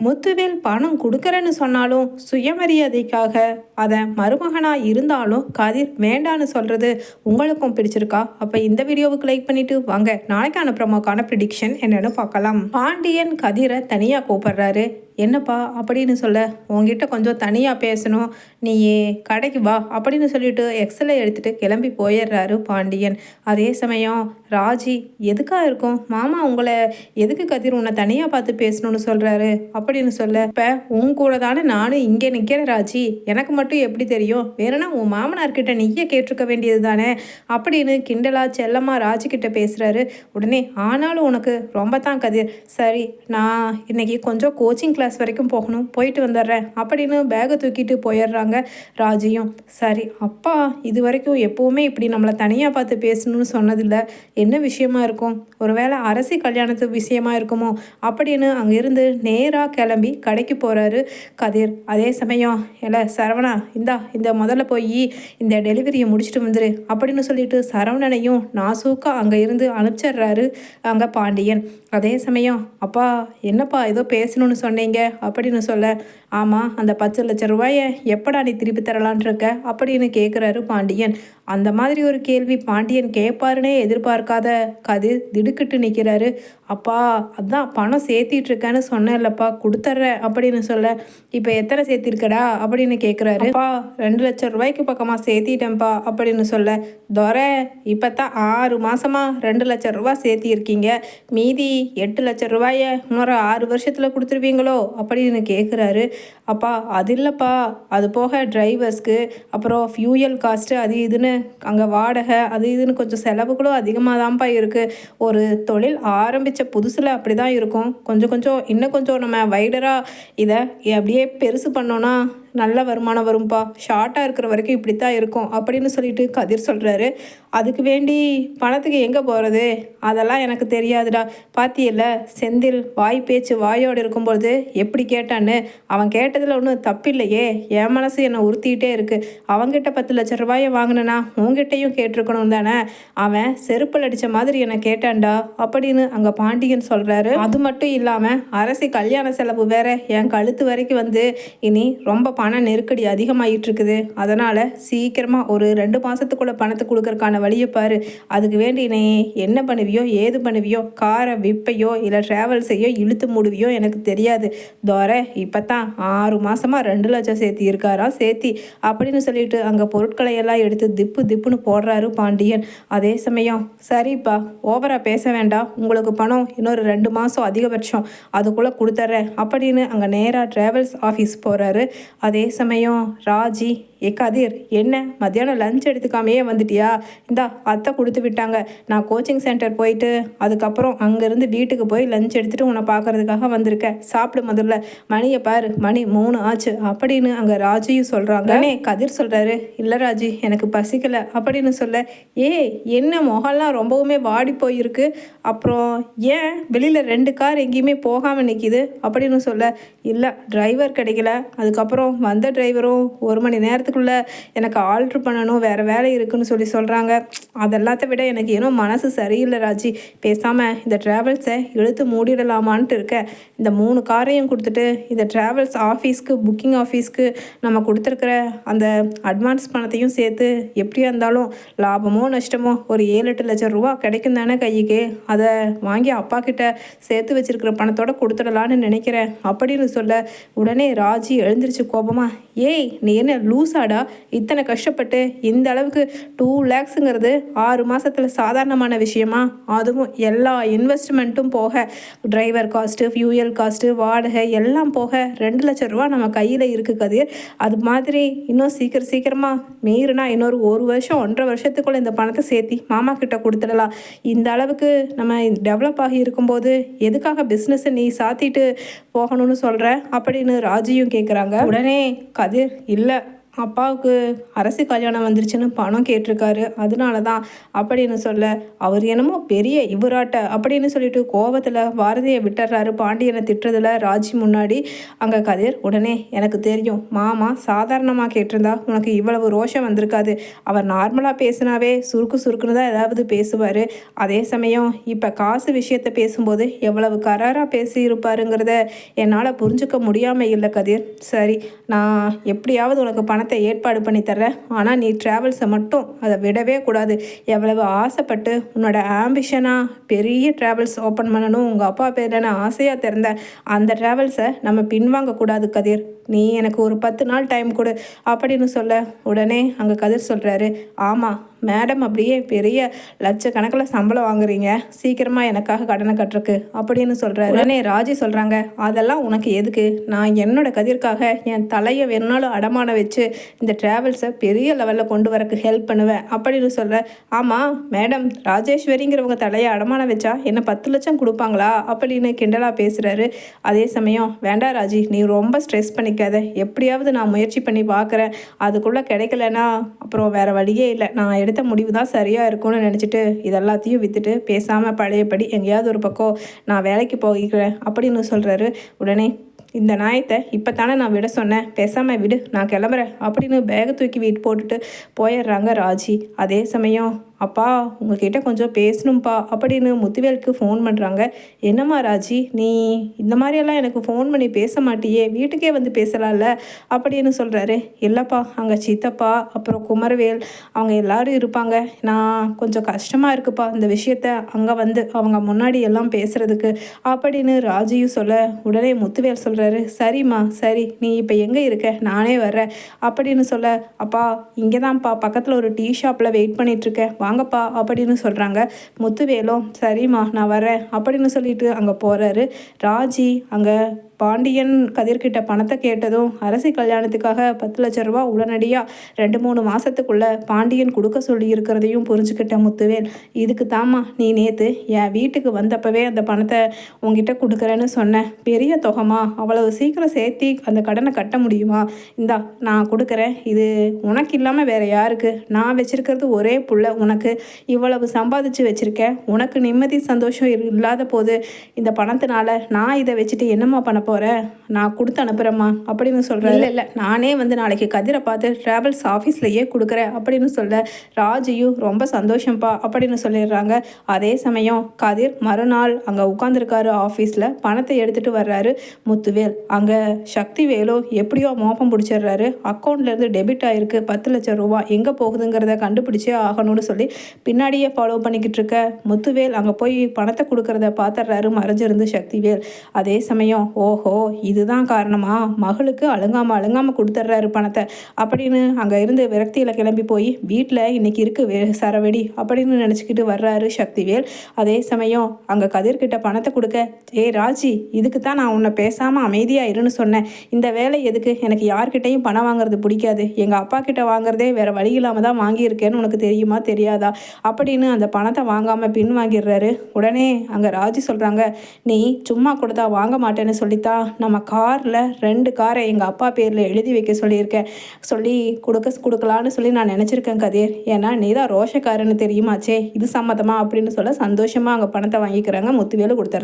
முத்துவேல் பணம் கொடுக்கறேன்னு சொன்னாலும் சுயமரியாதைக்காக அதை மருமகனாக இருந்தாலும் கதிர் வேண்டான்னு சொல்கிறது உங்களுக்கும் பிடிச்சிருக்கா? அப்போ இந்த வீடியோவுக்கு லைக் பண்ணிட்டு வாங்க நாளைக்கான ப்ரமோக்கான ப்ரிடிக்ஷன் என்னன்னு பார்க்கலாம். பாண்டியன் கதிரை தனியாக கூப்பிடுறாரு. என்னப்பா அப்படின்னு சொல்ல, உங்ககிட்ட கொஞ்சம் தனியாக பேசணும், நீ கடைக்கு வா அப்படின்னு சொல்லிட்டு எக்ஸலை எடுத்துகிட்டு கிளம்பி போயிடுறாரு பாண்டியன். அதே சமயம் ராஜி எதுக்காக இருக்கும் மாமா உங்களை எதுக்கு கதிர் உன்னை தனியாக பார்த்து பேசணும்னு சொல்கிறாரு அப்படின்னு சொல்ல, இப்போ உன் கூட தானே நானும் இங்கே நிற்கிறேன் ராஜி, எனக்கு மட்டும் எப்படி தெரியும், வேணும்னா உன் மாமனார்கிட்ட நீயே கேட்டிருக்க வேண்டியது தானே அப்படின்னு கிண்டலா செல்லம்மா ராஜிக்கிட்ட பேசுகிறாரு. உடனே ஆனாலும் உனக்கு ரொம்ப தான் கதிர், சரி நான் இன்னைக்கு கொஞ்சம் கோச்சிங் கிளாஸ் வரைக்கும் போகணும், போயிட்டு வந்துடுறேன் அப்படின்னு பேகை தூக்கிட்டு போயிடுறாங்க. ராஜியும் சரி அப்பா இது வரைக்கும் எப்போவுமே இப்படி நம்மளை தனியாக பார்த்து பேசணும்னு சொன்னதில்லை, என்ன விஷயமா இருக்கும், ஒருவேளை அரசி கல்யாணத்து விஷயமா இருக்குமோ அப்படின்னு அங்கேருந்து நேராக கிளம்பி கடைக்கு போகிறாரு கதிர். அதே சமயம் இல்லை சரவணா இந்த முதல்ல போய் இந்த டெலிவரியை முடிச்சுட்டு வந்துரு அப்படின்னு சொல்லிட்டு சரவணனையும் நாசூக்கா அங்கே இருந்து அனுப்பிச்சிடுறாரு அங்கே பாண்டியன். அதே சமயம் அப்பா என்னப்பா ஏதோ பேசணும்னு சொன்னீங்க அப்படின்னு சொல்ல, ஆமாம் அந்த 10 லட்சம் ரூபாயை எப்படா நீ திருப்பி தரலான் இருக்க அப்படின்னு கேட்குறாரு பாண்டியன். அந்த மாதிரி ஒரு கேள்வி பாண்டியன் கேட்பாருன்னே எதிர்பார்க்காத கதிர் திடுக்கிட்டு நிற்கிறாரு. அப்பா அதான் பணம் சேர்த்திட்டு இருக்கேன்னு சொன்னேன்லப்பா கொடுத்துட்றேன் அப்படின்னு சொல்ல, இப்போ எத்தனை சேர்த்திருக்கடா அப்படின்னு கேட்குறாரு. அப்பா 2 லட்சம் ரூபாய்க்கு பக்கமாக சேர்த்திட்டேன்ப்பா அப்படின்னு சொல்ல, துரை இப்போ தான் 6 மாதமாக 2 லட்சம் ரூபா சேர்த்திருக்கீங்க, மீதி 8 லட்சம் ரூபாயை இன்னொரு 6 வருஷத்தில் கொடுத்துருவீங்களோ அப்படின்னு கேட்குறாரு. அப்பா அது இல்லைப்பா, அது போக டிரைவர்ஸ்க்கு அப்புறம் ஃபியூயல் காஸ்ட்டு அது இதுன்னு அங்கே வாடகை அது இதுன்னு கொஞ்சம் செலவுகளும் அதிகமாக தான்ப்பா இருக்குது. ஒரு தொழில் ஆரம்பித்த புதுசில் அப்படி தான் இருக்கும், கொஞ்சம் கொஞ்சம் இன்னும் கொஞ்சம் நம்ம வைடராக இதை அப்படியே பெருசு பண்ணோன்னா நல்ல வருமானம் வரும்பா, ஷார்ட்டாக இருக்கிற வரைக்கும் இப்படி தான் இருக்கும் அப்படின்னு சொல்லிட்டு கதிர் சொல்கிறாரு. அதுக்கு வேண்டி பணத்துக்கு எங்கே போகிறது அதெல்லாம் எனக்கு தெரியாதுடா, பாத்தியில்ல செந்தில் வாய் பேச்சு வாயோடு இருக்கும்பொழுது எப்படி கேட்டான்னு, அவன் கேட்டதில் ஒன்றும் தப்பில்லையே, என் மனசு என்னை உறுத்திக்கிட்டே இருக்குது, அவங்ககிட்ட 10 லட்சம் ரூபாயை வாங்கினேன்னா உங்ககிட்டையும் கேட்டிருக்கணும் தானே, அவன் செருப்பில் அடித்த மாதிரி என்னை கேட்டான்டா அப்படின்னு அங்கே பாண்டியன் சொல்கிறாரு. அது மட்டும் இல்லாமல் அரசி கல்யாண செலவு வேற என் கழுத்து வரைக்கும் வந்து இனி ரொம்ப பண நெருக்கடி அதிகமாகிட்டு இருக்குது, அதனால் சீக்கிரமாக ஒரு 2 மாதத்துக்குள்ளே பணத்தை கொடுக்கறக்கான வழியை பாரு, அதுக்கு வேண்டி நீ என்ன பண்ணுவியோ ஏது பண்ணுவியோ, காரை விற்பையோ இல்லை ட்ராவல்ஸையோ இழுத்து மூடுவியோ எனக்கு தெரியாது, தோரை இப்போ தான் 6 மாதமாக 2 லட்சம் சேர்த்தி இருக்காராம் சேர்த்தி அப்படின்னு சொல்லிட்டு அங்கே பொருட்களை எல்லாம் எடுத்து திப்புன்னு போடுறாரு பாண்டியன். அதே சமயம் சரிப்பா ஓவராக பேச வேண்டாம், உங்களுக்கு பணம் இன்னொரு 2 மாதம் அதிகபட்சம் அதுக்குள்ளே கொடுத்துட்றேன் அப்படின்னு அங்கே நேராக ட்ராவல்ஸ் ஆஃபீஸ் போகிறாரு. அதே சமயம் ராஜி கதிர் என்ன மத்தியானம் லஞ்ச் எடுத்துக்காமையே வந்துட்டியா, இந்தா அத்தை கொடுத்து விட்டாங்க, நான் கோச்சிங் சென்டர் போயிட்டு அதுக்கப்புறம் அங்கேருந்து வீட்டுக்கு போய் லஞ்ச் எடுத்துகிட்டு உன்னை பார்க்கறதுக்காக வந்திருக்கேன், சாப்பிடு முதல்ல, மணியை பாரு மணி 3 ஆச்சு அப்படின்னு அங்கே ராஜியும் சொல்கிறாங்க. கதிர் சொல்கிறாரு, இல்லை ராஜி எனக்கு பசிக்கலை அப்படின்னு சொல்ல, என்ன முகம்லாம் ரொம்பவுமே வாடி போயிருக்கு, அப்புறம் ஏன் வெளியில் 2 கார் எங்கேயுமே போகாமல் நிற்கிது அப்படின்னு சொல்ல, இல்லை டிரைவர் கிடைக்கல, அதுக்கப்புறம் வந்த டிரைவரும் 1 மணி நேரத்துக்குள்ளே எனக்கு ஆல்ட்ரு பண்ணணும் வேறு வேலை இருக்குன்னு சொல்கிறாங்க, அதெல்லாத்த விட எனக்கு ஏனோ மனசு சரியில்லை ராஜி, பேசாமல் இந்த ட்ராவல்ஸை இழுத்து மூடிடலாமான்ட்டு இருக்கேன், இந்த 3 காரையும் கொடுத்துட்டு இந்த ட்ராவல்ஸ் ஆஃபீஸ்க்கு புக்கிங் ஆஃபீஸ்க்கு நம்ம கொடுத்துருக்குற அந்த அட்வான்ஸ் பணத்தையும் சேர்த்து எப்படியா இருந்தாலும் லாபமோ நஷ்டமோ ஒரு 7-8 லட்சம் ரூபா கிடைக்கும் தானே கைக்கு, அதை வாங்கி அப்பா கிட்ட சேர்த்து வச்சிருக்கிற பணத்தோடு கொடுத்துடலான்னு நினைக்கிறேன் அப்படின்னு சொல்ல, உடனே ராஜி எழுந்திரிச்சு கோபமா, நீ என்ன லூஸாடா, இத்தனை கஷ்டப்பட்டு இந்த அளவுக்கு 2 லேக்ஸுங்கிறது 6 மாதத்தில் சாதாரணமான விஷயமா, அதுவும் எல்லா இன்வெஸ்ட்மெண்ட்டும் போக டிரைவர் காஸ்ட்டு ஃபியூயல் காஸ்ட்டு வாடகை எல்லாம் போக 2 லட்சம் ரூபா நம்ம கையில் இருக்குது கதிர், அது மாதிரி இன்னும் சீக்கிரமாக மீறினா இன்னொரு 1 வருஷம் 1.5 வருஷத்துக்குள்ளே இந்த பணத்தை சேர்த்தி மாமா கிட்ட கொடுத்துடலாம், இந்த அளவுக்கு நம்ம டெவலப் ஆகி இருக்கும்போது எதுக்காக பிஸ்னஸை நீ சாத்திட்டு போகணும்னு சொல்கிற அப்படின்னு ராஜியும் கேட்குறாங்க. உடனே கதிர் இல்லை அப்பாவுக்கு அரசு கல்யாணம் வந்துருச்சுன்னு பணம் கேட்டிருக்காரு, அதனால தான் அப்படின்னு சொல்ல, அவர் என்னமோ பெரிய இவராட்ட அப்படின்னு சொல்லிட்டு கோவத்தில் பாரதியை விட்டுறாரு. பாண்டியனை திட்டுறதுல ராஜி முன்னாடி அங்கே கதிர் உடனே, எனக்கு தெரியும் மாமா சாதாரணமாக கேட்டிருந்தா உனக்கு இவ்வளவு ரோஷம் வந்திருக்காது. அவர் நார்மலாக பேசினாவே சுருக்கு சுருக்குன்னு தான் ஏதாவது பேசுவார். அதே சமயம் இப்போ காசு விஷயத்தை பேசும்போது எவ்வளவு கராராக பேசியிருப்பாருங்கிறத என்னால் புரிஞ்சுக்க முடியாமல் இல்லை கதிர். சரி, நான் எப்படியாவது உனக்கு பணத்தை ஏற்பாடு பண்ணி தர்றேன். ஆனால் நீ ட்ராவல்ஸை மட்டும் அதை விடவே கூடாது. எவ்வளவு ஆசைப்பட்டு உன்னோட ஆம்பிஷனாக பெரிய ட்ராவல்ஸ் ஓப்பன் பண்ணணும் உங்கள் அப்பா பேரில் ஆசையாக திறந்த அந்த ட்ராவல்ஸை நம்ம பின்வாங்கக்கூடாது கதிர். நீ எனக்கு ஒரு 10 நாள் டைம் கொடு அப்படின்னு சொல்ல, உடனே அங்கே கதிர் சொல்கிறாரு, ஆமாம் மேடம், அப்படியே பெரிய லட்சக்கணக்கில் சம்பளம் வாங்குறீங்க, சீக்கிரமாக எனக்காக கடனை கட்டுருக்கு அப்படின்னு சொல்கிறாரு. உடனே ராஜி சொல்கிறாங்க, அதெல்லாம் உனக்கு எதுக்கு? நான் என்னோட கதிர்க்காக என் தலையை வேணுனாலும் அடமான வச்சு இந்த ட்ராவல்ஸை பெரிய லெவலில் கொண்டு வரக்கு ஹெல்ப் பண்ணுவேன் அப்படின்னு சொல்கிறேன். ஆமாம் மேடம், ராஜேஸ்வரிங்கிறவங்க தலையை அடமான வச்சா என்ன 10 லட்சம் கொடுப்பாங்களா அப்படின்னு கிண்டலாக பேசுகிறாரு. அதே சமயம், வேண்டாம் ராஜி, நீ ரொம்ப ஸ்ட்ரெஸ் பண்ணிக்காத, எப்படியாவது நான் முயற்சி பண்ணி பார்க்குறேன், அதுக்குள்ளே கிடைக்கலன்னா அப்புறம் வேறு வழியே இல்லை, நான் எடுத்த முடிவு தான் சரியாக இருக்கும்னு நினச்சிட்டு இதெல்லாத்தையும் விற்றுட்டு பேசாமல் பழையபடி எங்கேயாவது ஒரு பக்கம் நான் வேலைக்கு போகிறேன் அப்படின்னு சொல்கிறாரு. உடனே, இந்த நியாயத்தை இப்போ தானே நான் விட சொன்னேன், பேசாமல் விடு, நான் கிளம்புறேன் அப்படின்னு பேகை தூக்கி வீட்டு போட்டுட்டு போயிடுறாங்க ராஜி. அதே சமயம், அப்பா உங்ககிட்ட கொஞ்சம் பேசணும்ப்பா அப்படின்னு முத்துவேலுக்கு ஃபோன் பண்ணுறாங்க. என்னம்மா ராஜி, நீ இந்த மாதிரியெல்லாம் எனக்கு ஃபோன் பண்ணி பேச மாட்டியே, வீட்டுக்கே வந்து பேசலாம்ல அப்படின்னு சொல்கிறாரு. இல்லைப்பா, அங்கே சித்தப்பா அப்புறம் குமரவேல் அவங்க எல்லாரும் இருப்பாங்க, நான் கொஞ்சம் கஷ்டமாக இருக்குப்பா இந்த விஷயத்த அங்கே வந்து அவங்க முன்னாடி எல்லாம் பேசுகிறதுக்கு அப்படின்னு ராஜியும் சொல்ல, உடனே முத்துவேல் சொல்கிறாரு, சரிம்மா சரி, நீ இப்போ எங்கே இருக்க, நானே வர்றேன் அப்படின்னு சொல்ல, அப்பா இங்கே தான்ப்பா பக்கத்தில் ஒரு டீ ஷாப்பில் வெயிட் பண்ணிகிட்ருக்கேன், வாங்கப்பா அப்படின்னு சொல்கிறாங்க. முத்துவேலும் சரிம்மா நான் வரேன் அப்படின்னு சொல்லிட்டு அங்கே போகிறாரு. ராஜி அங்கே பாண்டியன் கதிர்கிட்ட பணத்தை கேட்டதும் அரசி கல்யாணத்துக்காக 10 லட்ச ரூபா உடனடியாக 2-3 மாதத்துக்குள்ளே பாண்டியன் கொடுக்க சொல்லி இருக்கிறதையும் புரிஞ்சுக்கிட்ட முத்துவேல், இதுக்கு தாம்மா நீ நேற்று என் வீட்டுக்கு வந்தப்பவே அந்த பணத்தை உங்ககிட்ட கொடுக்குறேன்னு சொன்னேன், பெரிய தொகைமா, அவ்வளவு சீக்கிரம் சேர்த்தி அந்த கடனை கட்ட முடியுமா? இந்தா நான் கொடுக்குறேன், இது உனக்கு இல்லாமல் வேறு யாருக்கு? நான் வச்சுருக்கிறது ஒரே புள்ள, உனக்கு இவ்வளவு சம்பாதிச்சு வச்சுருக்கேன், உனக்கு நிம்மதி சந்தோஷம் இல்லாத போது இந்த பணத்தினால நான் இதை வச்சுட்டு என்னம்மா பண்ண போகிறேன், நான் கொடுத்து அனுப்புகிறேம்மா அப்படின்னு சொல்கிறேன். இல்லை நானே வந்து நாளைக்கு கதிரை பார்த்து ட்ராவல்ஸ் ஆஃபீஸ்லையே கொடுக்குறேன் அப்படின்னு சொல்ல, ராஜியும் ரொம்ப சந்தோஷம்ப்பா அப்படின்னு சொல்லிடுறாங்க. அதே சமயம் கதிர் மறுநாள் அங்கே உட்காந்துருக்காரு ஆஃபீஸில், பணத்தை எடுத்துகிட்டு வர்றாரு முத்துவேல். அங்கே சக்திவேலோ எப்படியோ மோப்பம் பிடிச்சிடுறாரு, அக்கௌண்ட்லேருந்து டெபிட் ஆகிருக்கு 10 லட்சம் ரூபா, எங்கே போகுதுங்கிறத கண்டுபிடிச்சே ஆகணும்னு சொல்லி பின்னாடியே ஃபாலோ பண்ணிக்கிட்டு இருக்க முத்துவேல் அங்கே போய் பணத்தை கொடுக்கறத பார்த்துடுறாரு மறைஞ்சிருந்து சக்திவேல். அதே சமயம், ஓஹோ இதுதான் காரணமா, மகளுக்கு அழுங்காமல் கொடுத்துட்றாரு பணத்தை அப்படின்னு அங்கே இருந்து விரக்தியில் கிளம்பி போய் வீட்டில் இன்னைக்கு இருக்கு சரவெடி அப்படின்னு நினச்சிக்கிட்டு வர்றாரு சக்திவேல். அதே சமயம் அங்கே கதிர்கிட்ட பணத்தை கொடுக்க, ராஜி இதுக்கு தான் நான் உன்னை பேசாமல் அமைதியாக இருன்னு சொன்னேன், இந்த வேலை எதுக்கு, எனக்கு யார்கிட்டையும் பணம் வாங்குறது பிடிக்காது, எங்கள் அப்பா கிட்ட வாங்குறதே வேறு வழி இல்லாமல் தான் வாங்கியிருக்கேன்னு உனக்கு தெரியுமா தெரியாதா அப்படின்னு அந்த பணத்தை வாங்காமல் பின் வாங்கிடுறாரு. உடனே அங்கே ராஜி சொல்கிறாங்க, நீ சும்மா கொடுத்தா வாங்க மாட்டேன்னு சொல்லித்தான் நம்ம காரில் 2 காரை எங்கள் அப்பா பேரில் எழுதி வைக்க சொல்லியிருக்கேன், சொல்லி கொடுக்கலான்னு சொல்லி நான் நினச்சிருக்கேன் கதிர், ஏன்னா நீ தான் ரோஷக்காரன்னு தெரியுமாச்சே, இது சம்மதமா அப்படின்னு சொல்ல சந்தோஷமாக அங்கே பணத்தை வாங்கிக்கிறாங்க. முத்துவேலு கொடுத்துட்றாரு.